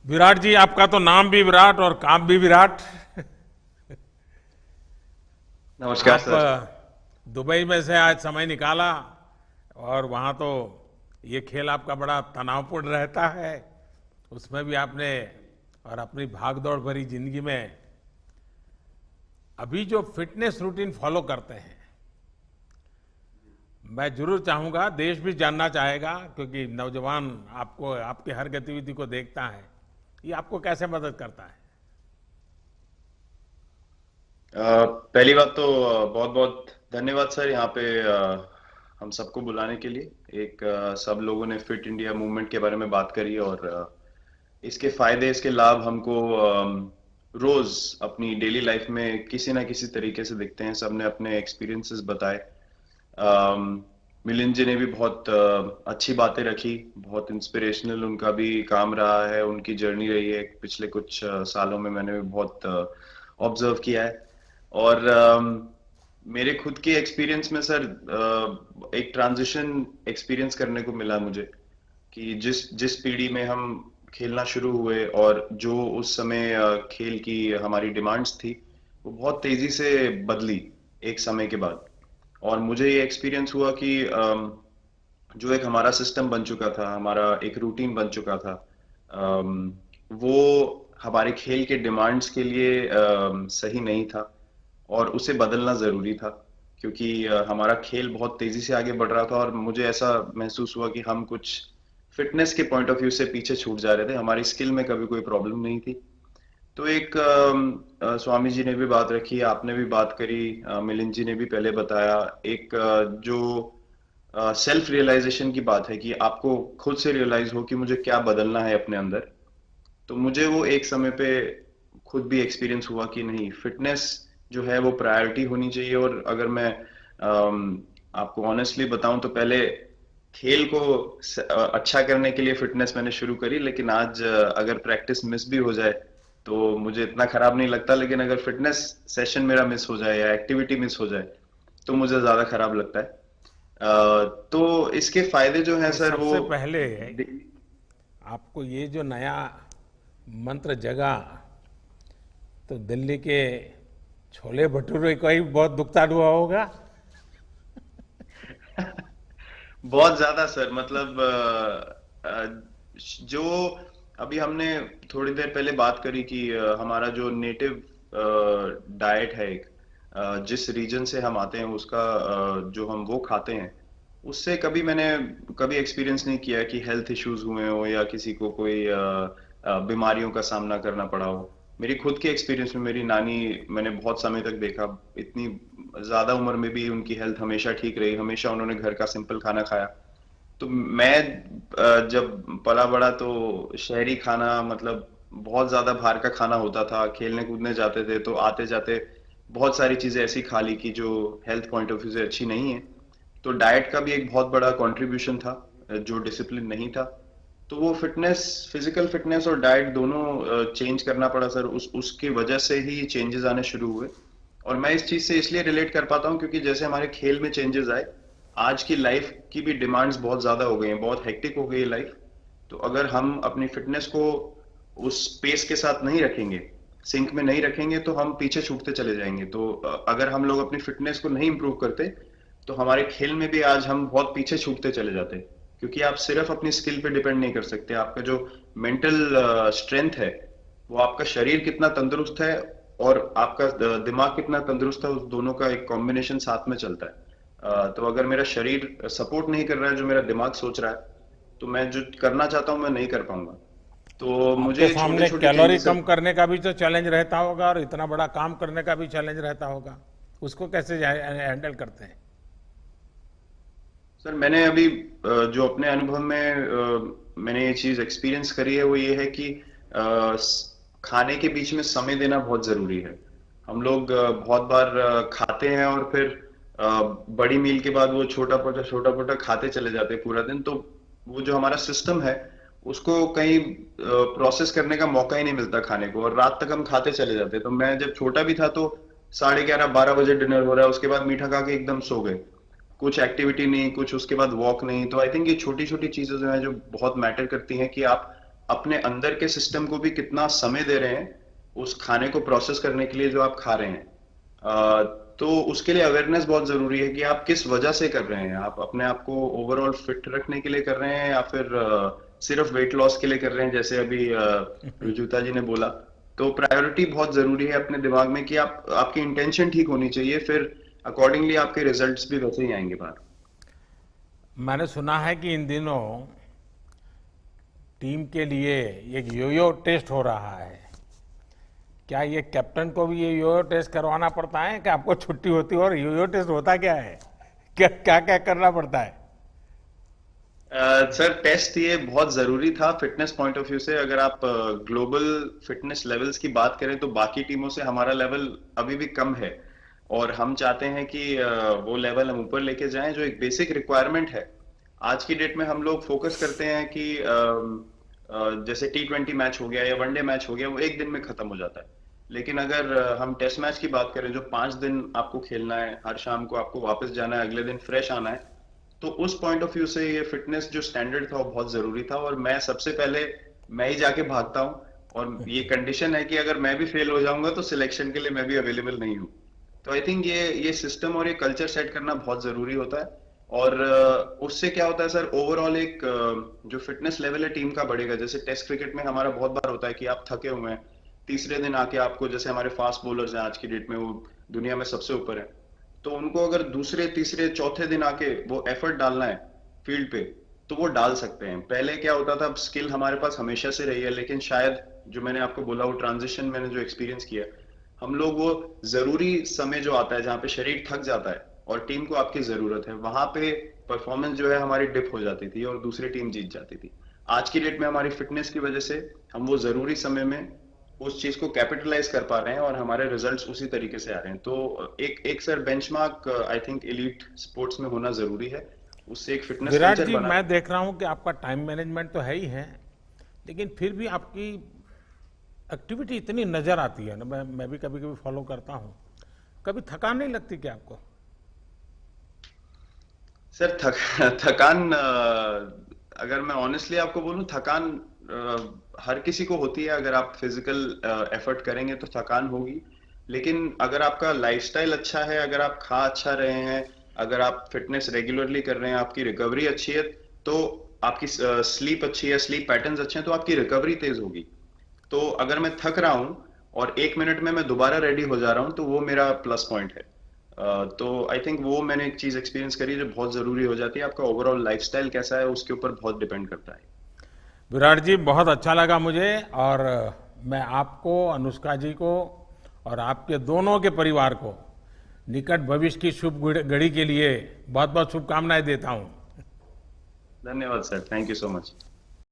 विराट जी, आपका तो नाम भी विराट और काम भी विराट। नमस्कार आप सर। दुबई में से आज समय निकाला और वहाँ तो ये खेल आपका बड़ा तनावपूर्ण रहता है। उसमें भी आपने और अपनी भाग-दौड़ भरी ज़िंदगी में अभी जो फ़िटनेस रूटीन फ़ॉलो करते हैं, मैं ज़रूर चाहूँगा, देश भी जानना चाहेगा क्योंकि नौजवान आपको आपकी हर गतिविधि को देखता है। ये आपको कैसे मदद करता है? पहली बात तो बहुत बहुत धन्यवाद सर यहाँ पे हम सबको बुलाने के लिए। सब लोगों ने फिट इंडिया मूवमेंट के बारे में बात करी और इसके फायदे इसके लाभ हमको रोज अपनी डेली लाइफ में किसी ना किसी तरीके से दिखते हैं। सबने अपने एक्सपीरियंसेस बताए। मिलिंद जी ने भी बहुत अच्छी बातें रखी। बहुत इंस्पिरेशनल उनका भी काम रहा है, उनकी जर्नी रही है पिछले कुछ सालों में। मैंने भी बहुत ऑब्जर्व किया है। और मेरे खुद के एक्सपीरियंस में सर एक ट्रांजिशन एक्सपीरियंस करने को मिला मुझे कि जिस जिस पीढ़ी में हम खेलना शुरू हुए और जो उस समय खेल की हमारी डिमांड्स थी, वो बहुत तेजी से बदली एक समय के बाद। और मुझे ये एक्सपीरियंस हुआ कि जो एक हमारा सिस्टम बन चुका था, हमारा एक रूटीन बन चुका था, वो हमारे खेल के डिमांड्स के लिए सही नहीं था और उसे बदलना जरूरी था। क्योंकि हमारा खेल बहुत तेजी से आगे बढ़ रहा था और मुझे ऐसा महसूस हुआ कि हम कुछ फिटनेस के पॉइंट ऑफ व्यू से पीछे छूट जा रहे थे। हमारी स्किल में कभी कोई प्रॉब्लम नहीं थी। तो स्वामी जी ने भी बात रखी, आपने भी बात करी, मिलिंद जी ने भी पहले बताया। एक जो सेल्फ रियलाइजेशन की बात है कि आपको खुद से रियलाइज हो कि मुझे क्या बदलना है अपने अंदर। तो मुझे वो एक समय पे खुद भी एक्सपीरियंस हुआ कि नहीं, फिटनेस जो है वो प्रायोरिटी होनी चाहिए। और अगर मैं आपको ऑनेस्टली बताऊं तो पहले खेल को अच्छा करने के लिए फिटनेस मैंने शुरू करी, लेकिन आज अगर प्रैक्टिस मिस भी हो जाए तो मुझे इतना खराब नहीं लगता। लेकिन अगर फिटनेस सेशन मेरा मिस हो जाए या एक्टिविटी मिस हो जाए तो मुझे ज्यादा खराब लगता है। तो इसके फायदे जो हैं नहीं, सर वो सबसे पहले आपको ये जो नया मंत्र जगा, तो दिल्ली के छोले भटूरे का ही बहुत भुगतान हुआ होगा। बहुत ज्यादा सर। मतलब जो अभी हमने थोड़ी देर पहले बात करी कि हमारा जो नेटिव डाइट है, एक जिस रीजन से हम आते हैं उसका जो हम वो खाते हैं, उससे मैंने कभी एक्सपीरियंस नहीं किया कि हेल्थ इश्यूज हुए हो या किसी को कोई बीमारियों का सामना करना पड़ा हो। मेरी खुद के एक्सपीरियंस में मेरी नानी, मैंने बहुत समय तक देखा, इतनी ज्यादा उम्र में भी उनकी हेल्थ हमेशा ठीक रही। हमेशा उन्होंने घर का सिंपल खाना खाया। तो मैं जब पला बड़ा तो शहरी खाना, मतलब बहुत ज्यादा बाहर का खाना होता था। खेलने कूदने जाते थे तो आते जाते बहुत सारी चीजें ऐसी खा ली कि जो हेल्थ पॉइंट ऑफ व्यू से अच्छी नहीं है। तो डाइट का भी एक बहुत बड़ा कंट्रीब्यूशन था, जो डिसिप्लिन नहीं था। तो वो फिटनेस, फिजिकल फिटनेस और डाइट दोनों चेंज करना पड़ा सर। उस उसकी वजह से ही चेंजेस आने शुरू हुए। और मैं इस चीज से इसलिए रिलेट कर पाता हूँ क्योंकि जैसे हमारे खेल में चेंजेस आए, आज की लाइफ की भी डिमांड्स बहुत ज्यादा हो गई हैं, बहुत हेक्टिक हो गई है लाइफ। तो अगर हम अपनी फिटनेस को उस पेस के साथ नहीं रखेंगे, सिंक में नहीं रखेंगे, तो हम पीछे छूटते चले जाएंगे। तो अगर हम लोग अपनी फिटनेस को नहीं इंप्रूव करते तो हमारे खेल में भी आज हम बहुत पीछे छूटते चले जाते हैं। क्योंकि आप सिर्फ अपनी स्किल पे डिपेंड नहीं कर सकते। आपका जो मेंटल स्ट्रेंथ है, वो आपका शरीर कितना तंदुरुस्त है और आपका दिमाग कितना तंदुरुस्त है, उस दोनों का एक कॉम्बिनेशन साथ में चलता है। तो अगर मेरा शरीर सपोर्ट नहीं कर रहा है जो मेरा दिमाग सोच रहा है, तो मैं जो करना चाहता हूँ मैं नहीं कर पाऊंगा। तो आपके मुझे छोटे सामने छोटे कैलोरी चेंजेस। कम करने का भी तो चैलेंज रहता होगा और इतना बड़ा काम करने का भी चैलेंज रहता होगा। उसको कैसे हैंडल करते हैं? सर मैंने अभी जो अपने अनुभव में मैंने ये चीज एक्सपीरियंस करी है वो ये है कि खाने के बीच में समय देना बहुत जरूरी है। हम लोग बहुत बार खाते हैं और फिर बड़ी मील के बाद वो छोटा छोटा खाते चले जाते हैं पूरा दिन। तो वो जो हमारा सिस्टम है, उसको कहीं प्रोसेस करने का मौका ही नहीं मिलता खाने को, और रात तक हम खाते चले जाते हैं। तो मैं जब छोटा भी था तो 11:30 12 बजे डिनर हो रहा है, उसके बाद मीठा खा के एकदम सो गए। कुछ एक्टिविटी नहीं, कुछ उसके बाद वॉक नहीं। तो आई थिंक ये छोटी छोटी चीजें जो है जो बहुत मैटर करती हैं कि आप अपने अंदर के सिस्टम को भी कितना समय दे रहे हैं उस खाने को प्रोसेस करने के लिए जो आप खा रहे हैं। तो उसके लिए अवेयरनेस बहुत जरूरी है कि आप किस वजह से कर रहे हैं। आप अपने आप को ओवरऑल फिट रखने के लिए कर रहे हैं या फिर सिर्फ वेट लॉस के लिए कर रहे हैं, जैसे अभी रुजुता जी ने बोला। तो प्रायोरिटी बहुत जरूरी है अपने दिमाग में कि आप आपकी इंटेंशन ठीक होनी चाहिए, फिर अकॉर्डिंगली आपके रिजल्ट्स भी वैसे ही आएंगे बाहर। मैंने सुना है कि इन दिनों टीम के लिए एक योयो टेस्ट हो रहा है। क्या ये कैप्टन को भी ये योयो टेस्ट करवाना पड़ता है कि आपको छुट्टी होती है? और योयो टेस्ट होता क्या है? क्या क्या क्या करना पड़ता है? सर टेस्ट ये बहुत जरूरी था फिटनेस पॉइंट ऑफ व्यू से। अगर आप ग्लोबल फिटनेस लेवल्स की बात करें तो बाकी टीमों से हमारा लेवल अभी भी कम है, और हम चाहते हैं कि वो लेवल हम ऊपर लेके जाएं, जो एक बेसिक रिक्वायरमेंट है। आज की डेट में हम लोग फोकस करते हैं कि जैसे T20 मैच हो गया या वनडे मैच हो गया, वो एक दिन में खत्म हो जाता है। लेकिन अगर हम टेस्ट मैच की बात करें जो 5 दिन आपको खेलना है, हर शाम को आपको वापस जाना है, अगले दिन फ्रेश आना है, तो उस पॉइंट ऑफ व्यू से ये फिटनेस जो स्टैंडर्ड था वो बहुत जरूरी था। और मैं सबसे पहले मैं ही जाके भागता हूँ, और ये कंडीशन है कि अगर मैं भी फेल हो जाऊंगा तो सिलेक्शन के लिए मैं भी अवेलेबल नहीं हूँ। तो आई थिंक ये सिस्टम और ये कल्चर सेट करना बहुत जरूरी होता है। और उससे क्या होता है सर, ओवरऑल एक जो फिटनेस लेवल है टीम का बढ़ेगा। जैसे टेस्ट क्रिकेट में हमारा बहुत बार होता है कि आप थके हुए हैं, तीसरे दिन आके आपको, जैसे हमारे फास्ट बॉलर्स हैं आज की डेट में, वो दुनिया में सबसे ऊपर है, तो उनको अगर दूसरे तीसरे चौथे दिन आके वो एफर्ट डालना है फील्ड पे, तो वो डाल सकते हैं। पहले क्या होता था, स्किल हमारे पास हमेशा से रही है, लेकिन शायद जो मैंने आपको बोला वो ट्रांजिशन मैंने जो एक्सपीरियंस किया, हम लोग वो जरूरी समय जो आता है जहाँ पे शरीर थक जाता है और टीम को आपकी जरूरत है, वहां पे परफॉर्मेंस जो है हमारी डिप हो जाती थी और दूसरी टीम जीत जाती थी। आज की डेट में हमारी फिटनेस की वजह से हम वो जरूरी समय में उस चीज को कैपिटलाइज कर पा रहे हैं और हमारे रिजल्ट्स उसी तरीके से आ रहे हैं। तो एक एक sir benchmark I think elite sports में होना जरूरी है, उससे एक फिटनेस विराट कल्चर जी, बना। मैं देख रहा हूं कि आपका टाइम मैनेजमेंट तो है ही है, लेकिन फिर भी आपकी एक्टिविटी इतनी नजर आती है ना, मैं भी कभी कभी फॉलो करता हूं। कभी थकान नहीं लगती क्या आपको? सर थकान अगर मैं ऑनेस्टली आपको बोलूं, थकान हर किसी को होती है। अगर आप फिजिकल एफर्ट करेंगे तो थकान होगी, लेकिन अगर आपका लाइफस्टाइल अच्छा है, अगर आप खा अच्छा रहे हैं, अगर आप फिटनेस रेगुलरली कर रहे हैं, आपकी रिकवरी अच्छी है, तो आपकी स्लीप अच्छी है, स्लीप पैटर्न्स अच्छे हैं, तो आपकी रिकवरी तेज होगी। तो अगर मैं थक रहा हूं और 1 मिनट में मैं दोबारा रेडी हो जा रहा हूं, तो वो मेरा प्लस पॉइंट है। तो आई थिंक वो मैंने एक चीज एक्सपीरियंस करी जो बहुत जरूरी हो जाती है। आपका ओवरऑल लाइफस्टाइल कैसा है उसके ऊपर बहुत डिपेंड करता है। विराट जी, बहुत अच्छा लगा मुझे। और मैं आपको, अनुष्का जी को और आपके दोनों के परिवार को निकट भविष्य की शुभ घड़ी के लिए बहुत बहुत शुभकामनाएं देता हूं। धन्यवाद sir, thank you so much.